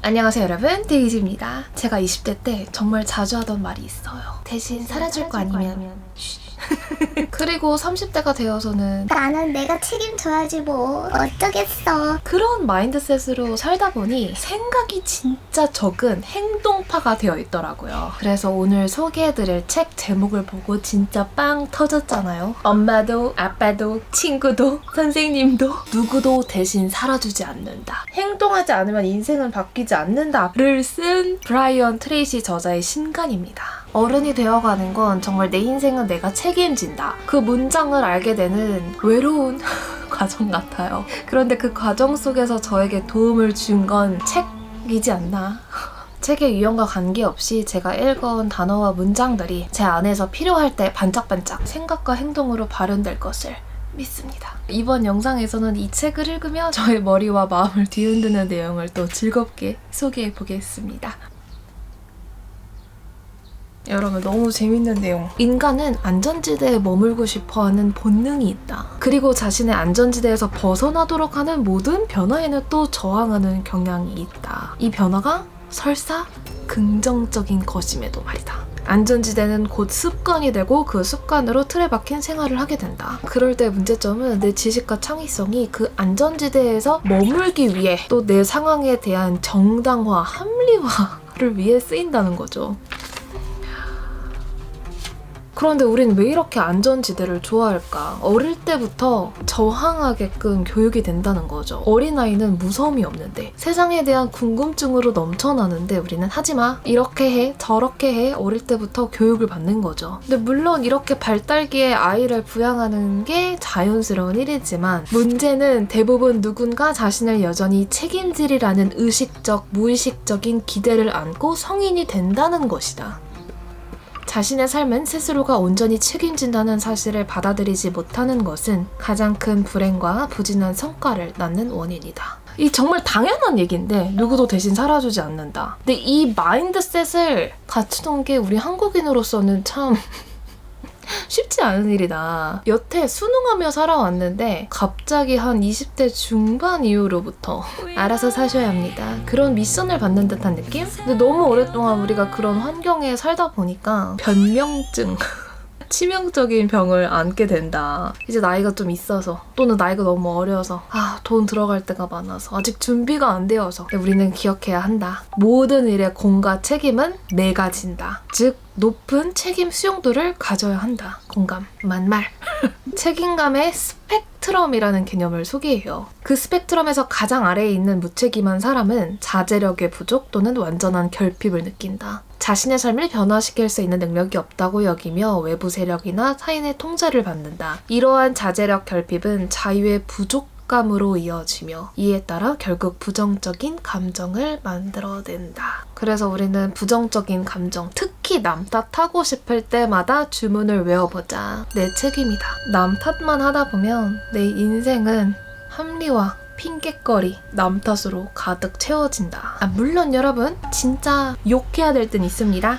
안녕하세요 여러분, 데이지입니다. 제가 20대 때 정말 자주 하던 말이 있어요. 대신 사라질 거 아니면 그리고 30대가 되어서는 나는 내가 책임져야지 뭐 어쩌겠어. 그런 마인드셋으로 살다 보니 생각이 진짜 적은 행동파가 되어 있더라고요. 그래서 오늘 소개해드릴 책 제목을 보고 진짜 빵 터졌잖아요. 엄마도 아빠도 친구도 선생님도 누구도 대신 살아주지 않는다. 행동하지 않으면 인생은 바뀌지 않는다를 쓴 브라이언 트레이시 저자의 신간입니다. 어른이 되어가는 건 정말 내 인생은 내가 책임진다. 그 문장을 알게 되는 외로운 과정 같아요. 그런데 그 과정 속에서 저에게 도움을 준 건 책이지 않나. 책의 유형과 관계없이 제가 읽어온 단어와 문장들이 제 안에서 필요할 때 반짝반짝 생각과 행동으로 발현될 것을 믿습니다. 이번 영상에서는 이 책을 읽으며 저의 머리와 마음을 뒤흔드는 내용을 또 즐겁게 소개해 보겠습니다. 여러분 너무 재밌는 내용. 인간은 안전지대에 머물고 싶어하는 본능이 있다. 그리고 자신의 안전지대에서 벗어나도록 하는 모든 변화에는 또 저항하는 경향이 있다. 이 변화가 설사 긍정적인 것임에도 말이다. 안전지대는 곧 습관이 되고 그 습관으로 틀에 박힌 생활을 하게 된다. 그럴 때 문제점은 내 지식과 창의성이 그 안전지대에서 머물기 위해 또 내 상황에 대한 정당화, 합리화를 위해 쓰인다는 거죠. 그런데 우린 왜 이렇게 안전지대를 좋아할까? 어릴 때부터 저항하게끔 교육이 된다는 거죠. 어린아이는 무서움이 없는데 세상에 대한 궁금증으로 넘쳐나는데 우리는 하지마, 이렇게 해, 저렇게 해 어릴 때부터 교육을 받는 거죠. 근데 물론 이렇게 발달기에 아이를 부양하는 게 자연스러운 일이지만 문제는 대부분 누군가 자신을 여전히 책임지리라는 의식적, 무의식적인 기대를 안고 성인이 된다는 것이다. 자신의 삶은 스스로가 온전히 책임진다는 사실을 받아들이지 못하는 것은 가장 큰 불행과 부진한 성과를 낳는 원인이다. 이 정말 당연한 얘기인데 누구도 대신 살아주지 않는다. 근데 이 마인드셋을 갖추는 게 우리 한국인으로서는 참 쉽지 않은 일이다. 여태 수능하며 살아왔는데 갑자기 한 20대 중반 이후로부터 알아서 사셔야 합니다. 그런 미션을 받는 듯한 느낌? 근데 너무 오랫동안 우리가 그런 환경에 살다 보니까 변명증 치명적인 병을 안게 된다. 이제 나이가 좀 있어서 또는 나이가 너무 어려서 돈 들어갈 때가 많아서 아직 준비가 안 되어서 우리는 기억해야 한다. 모든 일의 공과 책임은 내가 진다. 즉 높은 책임 수용도를 가져야 한다. 공감, 만말. 책임감의 스펙트럼이라는 개념을 소개해요. 그 스펙트럼에서 가장 아래에 있는 무책임한 사람은 자제력의 부족 또는 완전한 결핍을 느낀다. 자신의 삶을 변화시킬 수 있는 능력이 없다고 여기며 외부 세력이나 타인의 통제를 받는다. 이러한 자제력 결핍은 자유의 부족감으로 이어지며 이에 따라 결국 부정적인 감정을 만들어낸다. 그래서 우리는 부정적인 감정, 특히 남 탓하고 싶을 때마다 주문을 외워보자. 내 책임이다. 남 탓만 하다 보면 내 인생은 합리화, 핑곗거리, 남 탓으로 가득 채워진다. 물론 여러분 진짜 욕해야 될 땐 있습니다.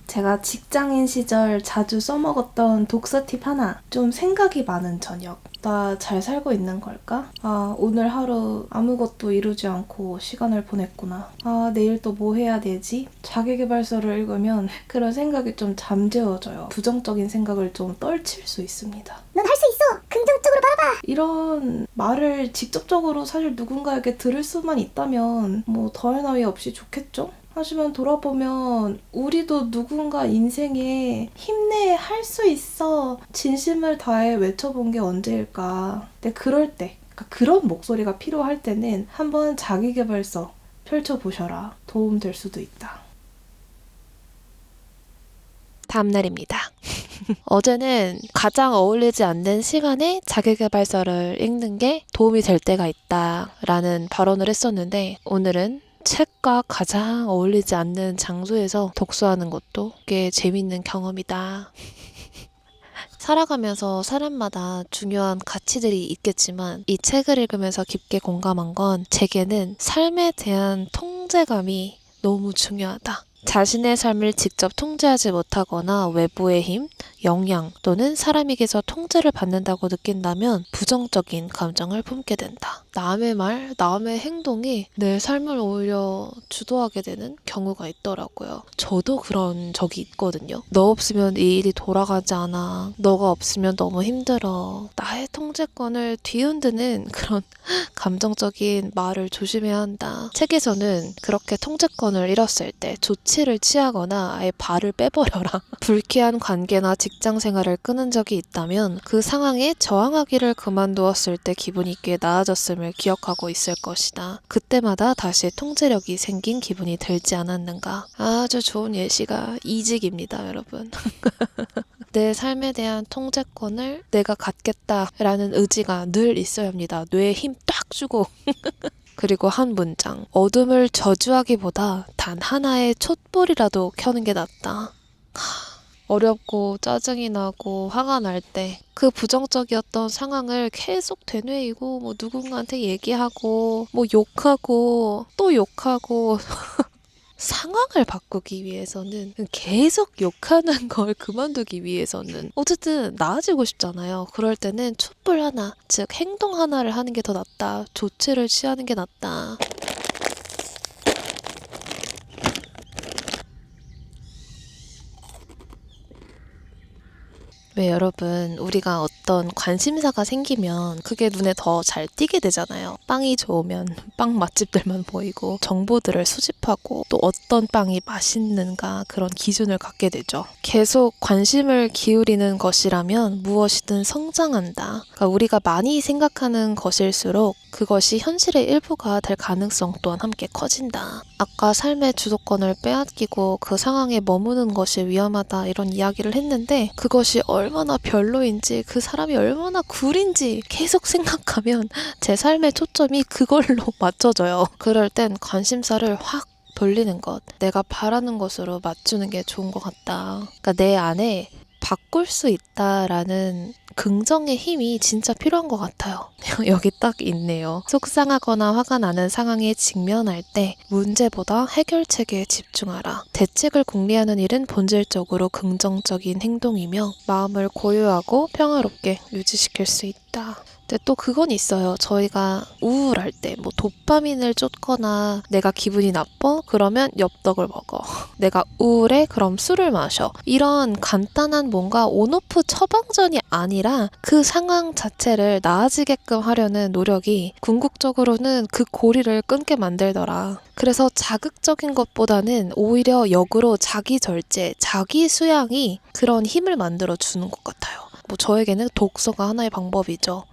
제가 직장인 시절 자주 써먹었던 독서 팁 하나. 좀 생각이 많은 저녁. 나 잘 살고 있는 걸까? 오늘 하루 아무것도 이루지 않고 시간을 보냈구나. 내일 또 뭐 해야 되지? 자기계발서를 읽으면 그런 생각이 좀 잠재워져요. 부정적인 생각을 좀 떨칠 수 있습니다. 넌 할 수 있어. 긍정적으로 바라봐. 이런 말을 직접적으로 사실 누군가에게 들을 수만 있다면 뭐 더할 나위 없이 좋겠죠? 하지만 돌아보면 우리도 누군가 인생에 힘내, 할 수 있어, 진심을 다해 외쳐본 게 언제일까. 근데 그럴 때, 그런 목소리가 필요할 때는 한번 자기계발서 펼쳐보셔라. 도움될 수도 있다. 다음날입니다. 어제는 가장 어울리지 않는 시간에 자기계발서를 읽는 게 도움이 될 때가 있다라는 발언을 했었는데 오늘은 책과 가장 어울리지 않는 장소에서 독서하는 것도 꽤 재밌는 경험이다. 살아가면서 사람마다 중요한 가치들이 있겠지만 이 책을 읽으면서 깊게 공감한 건 제게는 삶에 대한 통제감이 너무 중요하다. 자신의 삶을 직접 통제하지 못하거나 외부의 힘, 영향 또는 사람에게서 통제를 받는다고 느낀다면 부정적인 감정을 품게 된다. 남의 말, 남의 행동이 내 삶을 오히려 주도하게 되는 경우가 있더라고요. 저도 그런 적이 있거든요. 너 없으면 이 일이 돌아가지 않아. 너가 없으면 너무 힘들어. 나의 통제권을 뒤흔드는 그런 감정적인 말을 조심해야 한다. 책에서는 그렇게 통제권을 잃었을 때 조치를 취하거나 아예 발을 빼버려라. 불쾌한 관계나 직장 생활을 끊은 적이 있다면 그 상황에 저항하기를 그만두었을 때 기분이 꽤 나아졌음을 기억하고 있을 것이다. 그때마다 다시 통제력이 생긴 기분이 들지 않았는가. 아주 좋은 예시가 이직입니다, 여러분. 내 삶에 대한 통제권을 내가 갖겠다라는 의지가 늘 있어야 합니다. 뇌에 힘 딱 주고. 그리고 한 문장. 어둠을 저주하기보다 단 하나의 촛불이라도 켜는 게 낫다. 어렵고 짜증이 나고 화가 날 때 그 부정적이었던 상황을 계속 되뇌이고 뭐 누군가한테 얘기하고 뭐 욕하고 또 욕하고 상황을 바꾸기 위해서는 계속 욕하는 걸 그만두기 위해서는 어쨌든 나아지고 싶잖아요. 그럴 때는 촛불 하나, 즉 행동 하나를 하는 게 더 낫다. 조치를 취하는 게 낫다. 왜 여러분 우리가 어떤 관심사가 생기면 그게 눈에 더 잘 띄게 되잖아요. 빵이 좋으면 빵 맛집들만 보이고 정보들을 수집하고 또 어떤 빵이 맛있는가 그런 기준을 갖게 되죠. 계속 관심을 기울이는 것이라면 무엇이든 성장한다. 그러니까 우리가 많이 생각하는 것일수록 그것이 현실의 일부가 될 가능성 또한 함께 커진다. 아까 삶의 주도권을 빼앗기고 그 상황에 머무는 것이 위험하다 이런 이야기를 했는데 그것이 얼마나 별로인지 그 사람이 얼마나 굴인지 계속 생각하면 제 삶의 초점이 그걸로 맞춰져요. 그럴 땐 관심사를 확 돌리는 것, 내가 바라는 것으로 맞추는 게 좋은 것 같다. 그러니까 내 안에 바꿀 수 있다라는 긍정의 힘이 진짜 필요한 것 같아요. 여기 딱 있네요. 속상하거나 화가 나는 상황에 직면할 때 문제보다 해결책에 집중하라. 대책을 궁리하는 일은 본질적으로 긍정적인 행동이며 마음을 고요하고 평화롭게 유지시킬 수 있다. 근데 또 그건 있어요. 저희가 우울할 때 뭐 도파민을 쫓거나 내가 기분이 나빠? 그러면 엽떡을 먹어. 내가 우울해? 그럼 술을 마셔. 이런 간단한 뭔가 온오프 처방전이 아니라 그 상황 자체를 나아지게끔 하려는 노력이 궁극적으로는 그 고리를 끊게 만들더라. 그래서 자극적인 것보다는 오히려 역으로 자기 절제, 자기 수양이 그런 힘을 만들어 주는 것 같아요. 뭐 저에게는 독서가 하나의 방법이죠.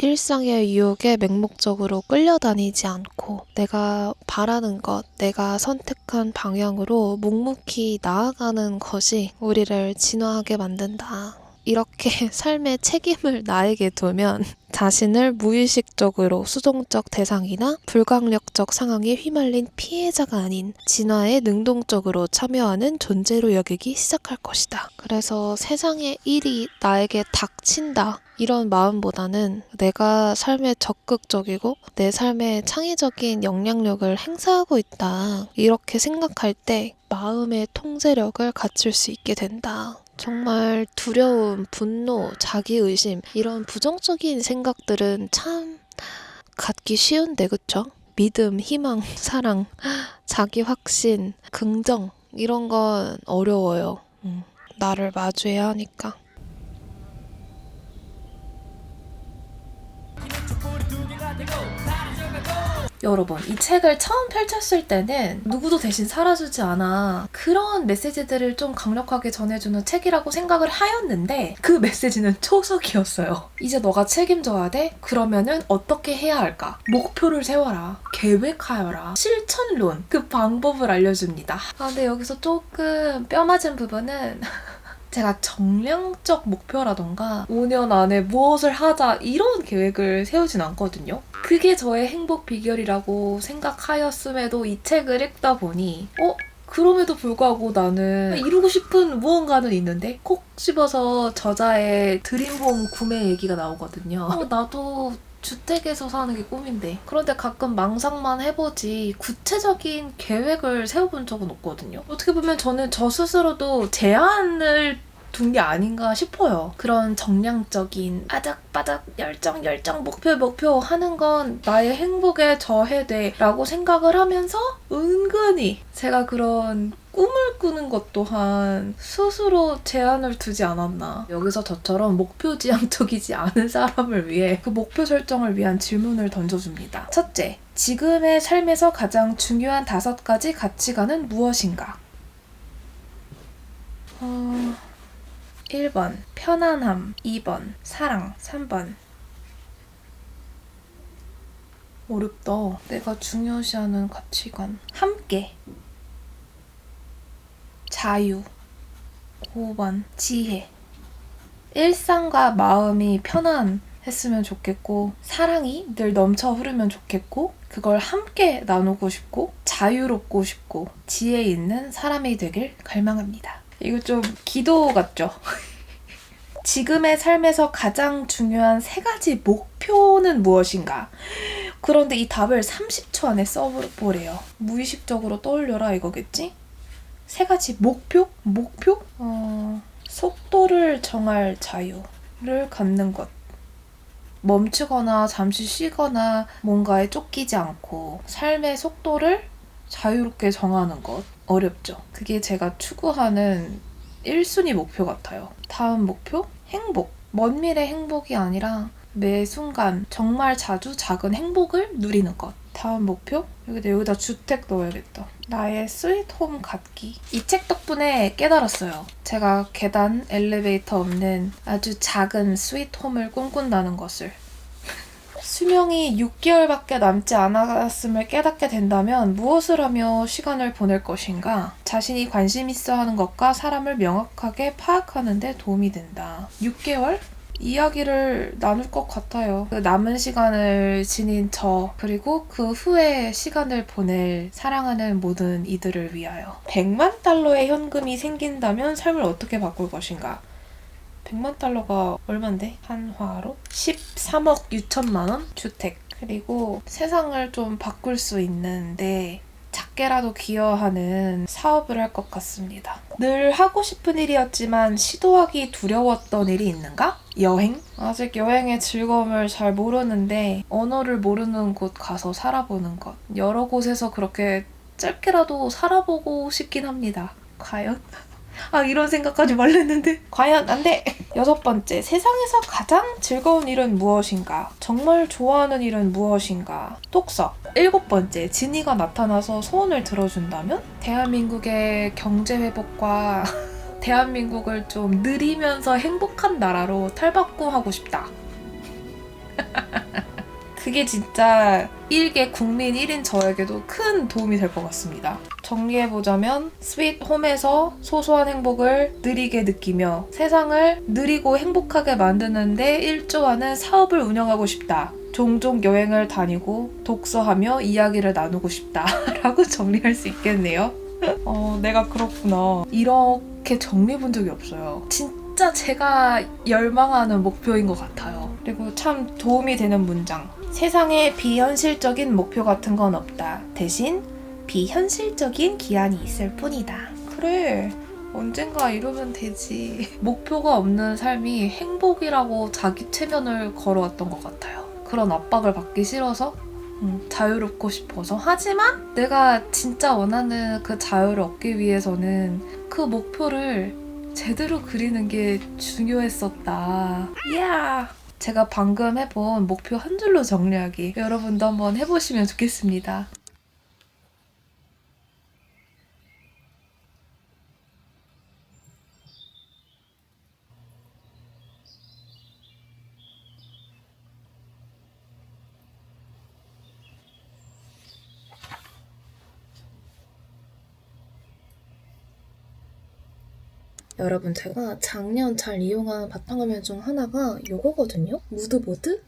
일상의 유혹에 맹목적으로 끌려다니지 않고 내가 바라는 것, 내가 선택한 방향으로 묵묵히 나아가는 것이 우리를 진화하게 만든다. 이렇게 삶의 책임을 나에게 두면 자신을 무의식적으로 수동적 대상이나 불강력적 상황에 휘말린 피해자가 아닌 진화에 능동적으로 참여하는 존재로 여기기 시작할 것이다. 그래서 세상의 일이 나에게 닥친다. 이런 마음보다는 내가 삶에 적극적이고 내 삶에 창의적인 영향력을 행사하고 있다. 이렇게 생각할 때 마음의 통제력을 갖출 수 있게 된다. 정말 두려움, 분노, 자기의심 이런 부정적인 생각들은 참 갖기 쉬운데 그쵸? 믿음, 희망, 사랑, 자기 확신, 긍정 이런 건 어려워요. 나를 마주해야 하니까. 여러분, 이 책을 처음 펼쳤을 때는 누구도 대신 살아주지 않아 그런 메시지들을 좀 강력하게 전해주는 책이라고 생각을 하였는데 그 메시지는 초석이었어요. 이제 너가 책임져야 돼? 그러면은 어떻게 해야 할까? 목표를 세워라. 계획하여라. 실천론. 그 방법을 알려줍니다. 근데 여기서 조금 뼈맞은 부분은 제가 정량적 목표라던가 5년 안에 무엇을 하자 이런 계획을 세우진 않거든요. 그게 저의 행복 비결이라고 생각하였음에도 이 책을 읽다 보니 그럼에도 불구하고 나는 이루고 싶은 무언가는 있는데 콕 집어서 저자의 드림홈 구매 얘기가 나오거든요. 나도 주택에서 사는 게 꿈인데. 그런데 가끔 망상만 해보지 구체적인 계획을 세워본 적은 없거든요. 어떻게 보면 저는 저 스스로도 제한을 둔 게 아닌가 싶어요. 그런 정량적인 바닥바닥 열정 목표 하는 건 나의 행복에 저해돼 라고 생각을 하면서 은근히 제가 그런 꿈을 꾸는 것 또한 스스로 제한을 두지 않았나. 여기서 저처럼 목표지향적이지 않은 사람을 위해 그 목표 설정을 위한 질문을 던져줍니다. 첫째, 지금의 삶에서 가장 중요한 5가지 가치관은 무엇인가? 1번 편안함, 2번 사랑, 3번 어렵다. 내가 중요시하는 가치관. 함께, 자유, 5번 지혜. 일상과 마음이 편안했으면 좋겠고, 사랑이 늘 넘쳐 흐르면 좋겠고, 그걸 함께 나누고 싶고, 자유롭고 싶고, 지혜 있는 사람이 되길 갈망합니다. 이거 좀 기도 같죠? 지금의 삶에서 가장 중요한 3가지 목표는 무엇인가? 그런데 이 답을 30초 안에 써보래요. 무의식적으로 떠올려라 이거겠지? 3가지 목표? 속도를 정할 자유를 갖는 것. 멈추거나 잠시 쉬거나 뭔가에 쫓기지 않고 삶의 속도를 자유롭게 정하는 것. 어렵죠? 그게 제가 추구하는 1순위 목표 같아요. 다음 목표? 행복. 먼 미래 행복이 아니라 매 순간 정말 자주 작은 행복을 누리는 것. 다음 목표? 여기다 주택 넣어야겠다. 나의 스윗홈 갖기. 이 책 덕분에 깨달았어요. 제가 계단, 엘리베이터 없는 아주 작은 스윗홈을 꿈꾼다는 것을. 수명이 6개월밖에 남지 않았음을 깨닫게 된다면 무엇을 하며 시간을 보낼 것인가? 자신이 관심 있어 하는 것과 사람을 명확하게 파악하는 데 도움이 된다. 6개월? 이야기를 나눌 것 같아요. 그 남은 시간을 지닌 저, 그리고 그 후에 시간을 보낼 사랑하는 모든 이들을 위하여. 100만 달러의 현금이 생긴다면 삶을 어떻게 바꿀 것인가? 100만 달러가 얼만데? 한화로? 13억 6천만 원? 주택. 그리고 세상을 좀 바꿀 수 있는데 작게라도 기여하는 사업을 할 것 같습니다. 늘 하고 싶은 일이었지만 시도하기 두려웠던 일이 있는가? 여행? 아직 여행의 즐거움을 잘 모르는데 언어를 모르는 곳 가서 살아보는 것. 여러 곳에서 그렇게 짧게라도 살아보고 싶긴 합니다. 과연? 이런 생각까지 말랬는데 과연 안 돼! 6번째, 세상에서 가장 즐거운 일은 무엇인가? 정말 좋아하는 일은 무엇인가? 독서. 7번째, 진이가 나타나서 소원을 들어준다면? 대한민국의 경제 회복과 대한민국을 좀 느리면서 행복한 나라로 탈바꿈하고 싶다. 그게 진짜 일개 국민 1인 저에게도 큰 도움이 될 것 같습니다. 정리해보자면 스윗 홈에서 소소한 행복을 느리게 느끼며 세상을 느리고 행복하게 만드는데 일조하는 사업을 운영하고 싶다. 종종 여행을 다니고 독서하며 이야기를 나누고 싶다. 라고 정리할 수 있겠네요. 내가 그렇구나. 이렇게 정리해본 적이 없어요. 진짜 제가 열망하는 목표인 것 같아요. 그리고 참 도움이 되는 문장. 세상에 비현실적인 목표 같은 건 없다. 대신 비현실적인 기한이 있을 뿐이다. 그래, 언젠가 이루면 되지. 목표가 없는 삶이 행복이라고 자기 체면을 걸어왔던 것 같아요. 그런 압박을 받기 싫어서 자유롭고 싶어서. 하지만 내가 진짜 원하는 그 자유를 얻기 위해서는 그 목표를 제대로 그리는 게 중요했었다. 이야! 제가 방금 해본 목표 한 줄로 정리하기. 여러분도 한번 해보시면 좋겠습니다. 여러분, 제가 작년 잘 이용한 바탕화면 중 하나가 이거거든요? 무드보드?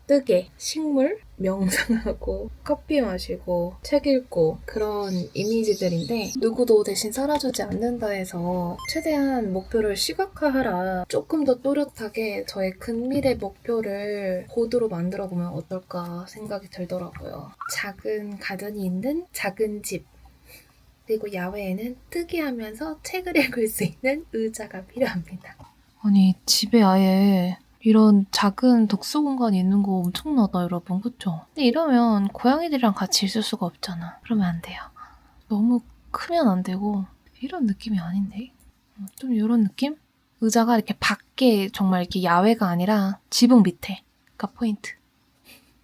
뜨개, 식물, 명상하고 커피 마시고 책 읽고 그런 이미지들인데 누구도 대신 살아주지 않는다 해서 최대한 목표를 시각화하라. 조금 더 또렷하게 저의 근미래 목표를 보드로 만들어보면 어떨까 생각이 들더라고요. 작은 가든이 있는 작은 집, 그리고 야외에는 뜨개하면서 책을 읽을 수 있는 의자가 필요합니다. 아니, 집에 아예 이런 작은 독서 공간이 있는 거 엄청나다, 여러분. 그쵸? 근데 이러면 고양이들이랑 같이 있을 수가 없잖아. 그러면 안 돼요. 너무 크면 안 되고 이런 느낌이 아닌데? 좀 이런 느낌? 의자가 이렇게 밖에 정말 이렇게 야외가 아니라 지붕 밑에가 포인트.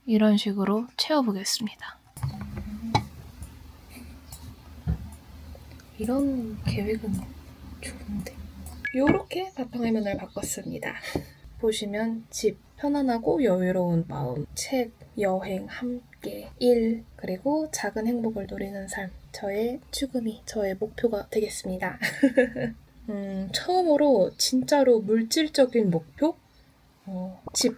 이런 식으로 채워보겠습니다. 이런 계획은 좋은데. 요렇게 바탕화면을 바꿨습니다. 보시면 집, 편안하고 여유로운 마음, 책, 여행, 함께, 일, 그리고 작은 행복을 누리는 삶. 저의 추구미, 저의 목표가 되겠습니다. 처음으로 진짜로 물질적인 목표? 집.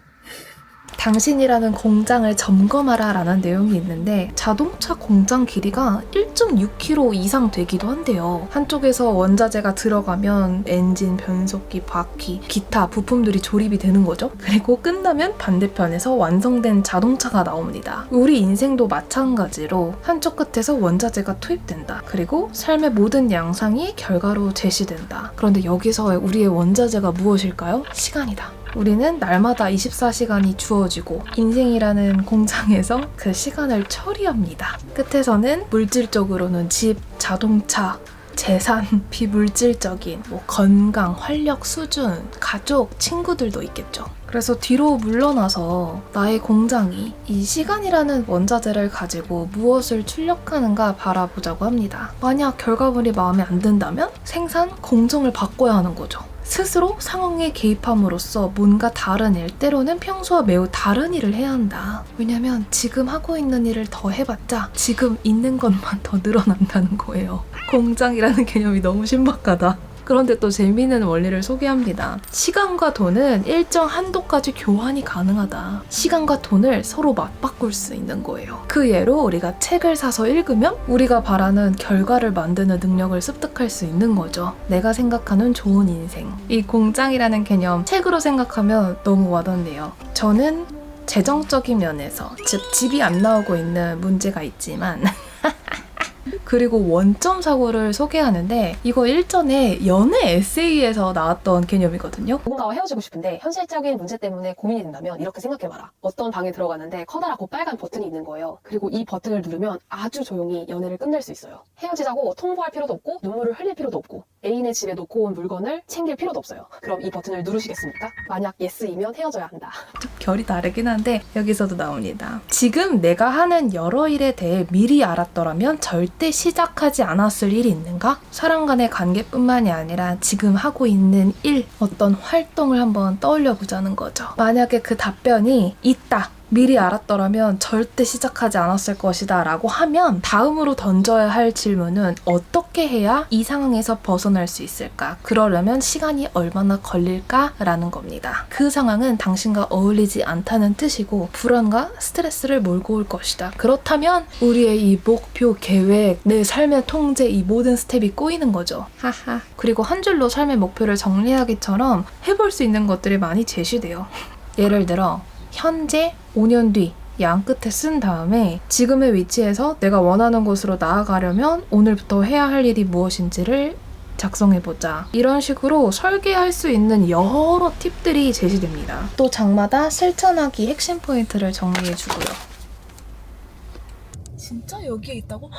당신이라는 공장을 점검하라 라는 내용이 있는데 자동차 공장 길이가 1.6km 이상 되기도 한대요. 한쪽에서 원자재가 들어가면 엔진, 변속기, 바퀴, 기타 부품들이 조립이 되는 거죠. 그리고 끝나면 반대편에서 완성된 자동차가 나옵니다. 우리 인생도 마찬가지로 한쪽 끝에서 원자재가 투입된다. 그리고 삶의 모든 양상이 결과로 제시된다. 그런데 여기서 우리의 원자재가 무엇일까요? 시간이다. 우리는 날마다 24시간이 주어지고 인생이라는 공장에서 그 시간을 처리합니다. 끝에서는 물질적으로는 집, 자동차, 재산, 비물질적인 건강, 활력 수준, 가족, 친구들도 있겠죠. 그래서 뒤로 물러나서 나의 공장이 이 시간이라는 원자재를 가지고 무엇을 출력하는가 바라보자고 합니다. 만약 결과물이 마음에 안 든다면 생산 공정을 바꿔야 하는 거죠. 스스로 상황에 개입함으로써 뭔가 다른 일, 때로는 평소와 매우 다른 일을 해야 한다. 왜냐면 지금 하고 있는 일을 더 해봤자 지금 있는 것만 더 늘어난다는 거예요. 공장이라는 개념이 너무 신박하다. 그런데 또 재미있는 원리를 소개합니다. 시간과 돈은 일정 한도까지 교환이 가능하다. 시간과 돈을 서로 맞바꿀 수 있는 거예요. 그 예로 우리가 책을 사서 읽으면 우리가 바라는 결과를 만드는 능력을 습득할 수 있는 거죠. 내가 생각하는 좋은 인생. 이 공장이라는 개념 책으로 생각하면 너무 와닿네요. 저는 재정적인 면에서, 즉 집이 안 나오고 있는 문제가 있지만 그리고 원점 사고를 소개하는데 이거 일전에 연애 에세이에서 나왔던 개념이거든요. 누군가와 헤어지고 싶은데 현실적인 문제 때문에 고민이 된다면 이렇게 생각해봐라. 어떤 방에 들어갔는데 커다랗고 빨간 버튼이 있는 거예요. 그리고 이 버튼을 누르면 아주 조용히 연애를 끝낼 수 있어요. 헤어지자고 통보할 필요도 없고 눈물을 흘릴 필요도 없고 애인의 집에 놓고 온 물건을 챙길 필요도 없어요. 그럼 이 버튼을 누르시겠습니까? 만약 예스이면 헤어져야 한다. 결이 다르긴 한데 여기서도 나옵니다. 지금 내가 하는 여러 일에 대해 미리 알았더라면 절대 시작하지 않았을 일이 있는가? 사람 간의 관계뿐만이 아니라 지금 하고 있는 일, 어떤 활동을 한번 떠올려 보자는 거죠. 만약에 그 답변이 있다. 미리 알았더라면 절대 시작하지 않았을 것이다 라고 하면 다음으로 던져야 할 질문은 어떻게 해야 이 상황에서 벗어날 수 있을까? 그러려면 시간이 얼마나 걸릴까? 라는 겁니다. 그 상황은 당신과 어울리지 않다는 뜻이고 불안과 스트레스를 몰고 올 것이다. 그렇다면 우리의 이 목표, 계획, 내 삶의 통제 이 모든 스텝이 꼬이는 거죠. 하하. 그리고 한 줄로 삶의 목표를 정리하기처럼 해볼 수 있는 것들이 많이 제시돼요. 예를 들어 현재 5년 뒤 양 끝에 쓴 다음에 지금의 위치에서 내가 원하는 곳으로 나아가려면 오늘부터 해야 할 일이 무엇인지를 작성해보자. 이런 식으로 설계할 수 있는 여러 팁들이 제시됩니다. 또 장마다 실천하기 핵심 포인트를 정리해주고요. 진짜 여기에 있다고?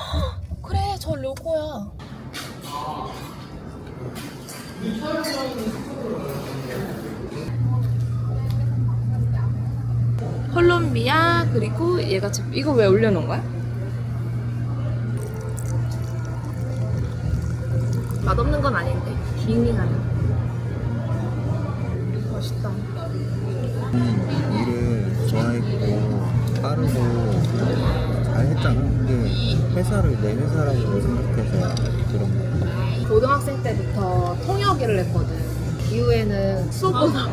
그래, 저 로고야. 콜롬비아. 그리고 얘가 지금 이거 왜 올려놓은 거야? 맛없는 건 아닌데 밍밍하네. 맛있다. 일을 좋아했고 빠르고 잘했잖아. 근데 회사를 내 회사라고 생각해서 그런 거야. 고등학생 때부터 통역을 했거든. 이후에는 수업보다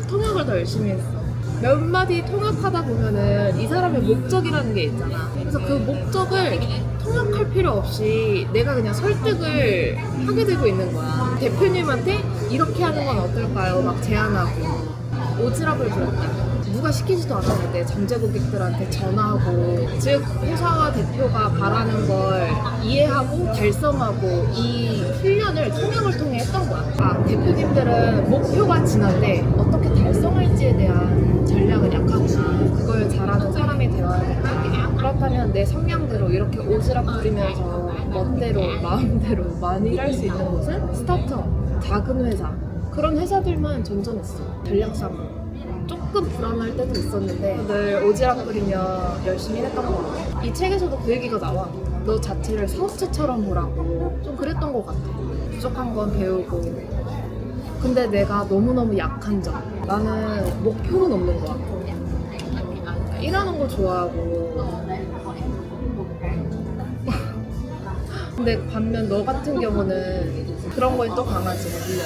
통역을 더 열심히 했어. 몇 마디 통역하다 보면은 이 사람의 목적이라는 게 있잖아. 그래서 그 목적을 통역할 필요 없이 내가 그냥 설득을 하게 되고 있는 거야. 대표님한테 이렇게 하는 건 어떨까요? 막 제안하고 오지랖을 부렸다. 누가 시키지도 않았는데 잠재 고객들한테 전화하고, 즉 회사와 대표가 바라는 걸 이해하고 달성하고, 이 훈련을 통역을 통해 했던 거야. 아, 대표님들은 목표가 진한데 어떻게 달성할지에 대한 전략은 약하구나. 그걸 잘하는 사람이 되어야겠다. 그렇다면 내 성향대로 이렇게 오지랖 부리면서 멋대로 마음대로 많이 일할 수 있는 곳은 스타트업, 작은 회사, 그런 회사들만 전전했어. 전략상으로. 조금 불안할 때도 있었는데 늘 오지랖 부리며 열심히 했던 것 같아. 이 책에서도 그 얘기가 나와. 너 자체를 사업체처럼 보라고. 좀 그랬던 것 같아. 부족한 건 배우고. 근데 내가 너무너무 약한 점. 나는 목표는 없는 거야. 일하는 거 좋아하고. 근데 반면 너 같은 경우는 그런 거에 또 강하지, 물론.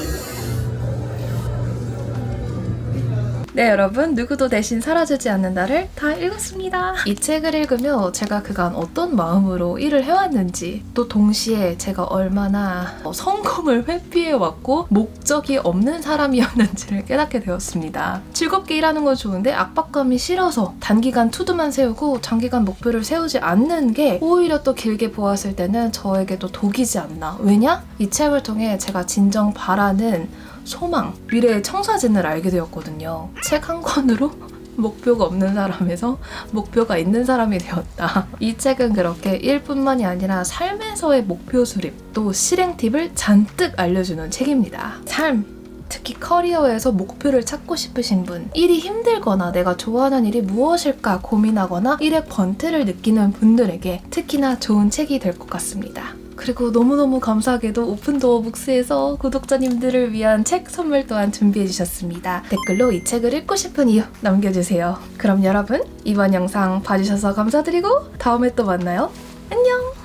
네, 여러분, 누구도 대신 사라지지 않는다를 다 읽었습니다. 이 책을 읽으며 제가 그간 어떤 마음으로 일을 해왔는지, 또 동시에 제가 얼마나 성공을 회피해왔고 목적이 없는 사람이었는지를 깨닫게 되었습니다. 즐겁게 일하는 건 좋은데 압박감이 싫어서 단기간 투두만 세우고 장기간 목표를 세우지 않는 게 오히려 또 길게 보았을 때는 저에게도 독이지 않나. 왜냐? 이 책을 통해 제가 진정 바라는 소망, 미래의 청사진을 알게 되었거든요. 책 한 권으로 목표가 없는 사람에서 목표가 있는 사람이 되었다. 이 책은 그렇게 일뿐만이 아니라 삶에서의 목표 수립, 또 실행 팁을 잔뜩 알려주는 책입니다. 삶, 특히 커리어에서 목표를 찾고 싶으신 분, 일이 힘들거나 내가 좋아하는 일이 무엇일까 고민하거나 일에 번트를 느끼는 분들에게 특히나 좋은 책이 될 것 같습니다. 그리고 너무너무 감사하게도 오픈도어 북스에서 구독자님들을 위한 책 선물 또한 준비해주셨습니다. 댓글로 이 책을 읽고 싶은 이유 남겨주세요. 그럼 여러분, 이번 영상 봐주셔서 감사드리고 다음에 또 만나요. 안녕!